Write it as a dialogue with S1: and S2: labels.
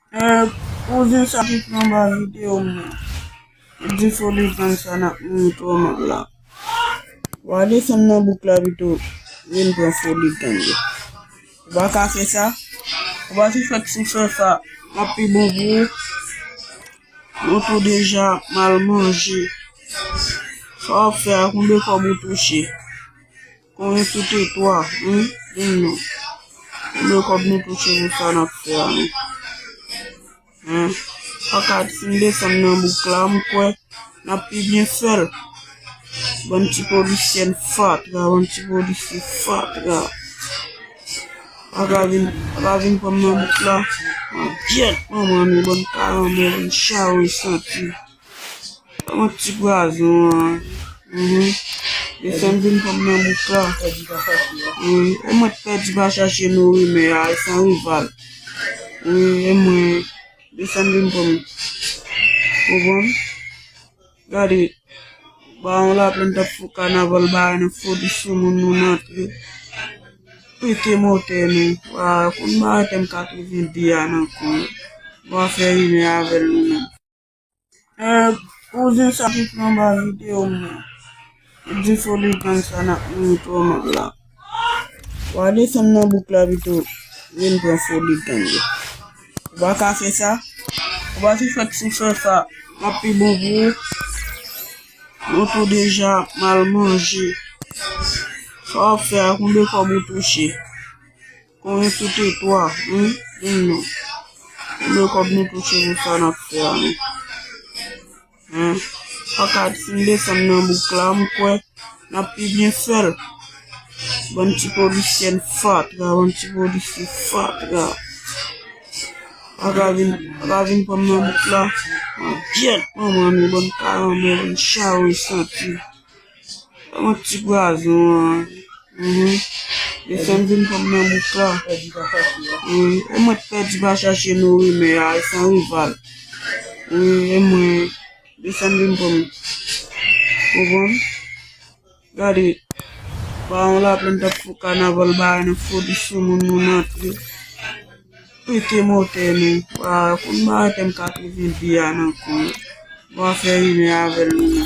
S1: Uzin sakit namba video mo. Di foli kan sana to magla. Wale sanna bukla bito yen to foli kan. Ba ka fe ça. Ba si fait ça. Mapi bonbon. Moto déjà mal mangé. Ça fait combien comme toucher. Quand tout est toi, non. Combien comme toucher ça n'a fait. Fakat sinde sam nan bukla mkwe na pi bien fel. Bon ti polisyen fat ga, bon ti polisyen fat ga. Agavin pom nan bukla. Jet maman mi bon karamel, un chawe santi. Mon ti gazon. Desen vin pom nan bukla. E mwen pedi ba chache nou me a, e san rival. E mwen descending from Ogon. Gadi ba on la planta fu carnaval ba ne fu di sumu nunati. Pite mote ni wa kun ba tem ka tu dia na ku. Ba fe ni avel ni. Uzin sakit namba video mo. Di foli kan sana to magla. Wale sanna bukla bito yen to foli kan. Ba ka fe ça. Ba si fait ça. Mapi bonbon. Moto déjà mal mangé. Ça fait combien comme toucher. Quand tout est toi, non. Combien comme toucher ça n'a fait. Fakat sinde sam nan bukla mkwe na pi bien fel. Bon ti polisyen fat ga, bon ti polisyen fat ga. Agavin pom nan bukla. Jet maman mi bon karamel, un chawe santi. Mon ti gazon. Desen vin pom nan bukla. E mwen pedi ba chache nou me a, e san rival. E mwen desen vin pom Ogon. Gadi ba on la planta fu carnaval ba ne fu di sumu nunati. Pite mote ni wa kun ba tem ka tu dia na ku. Ba fe ni avel ni.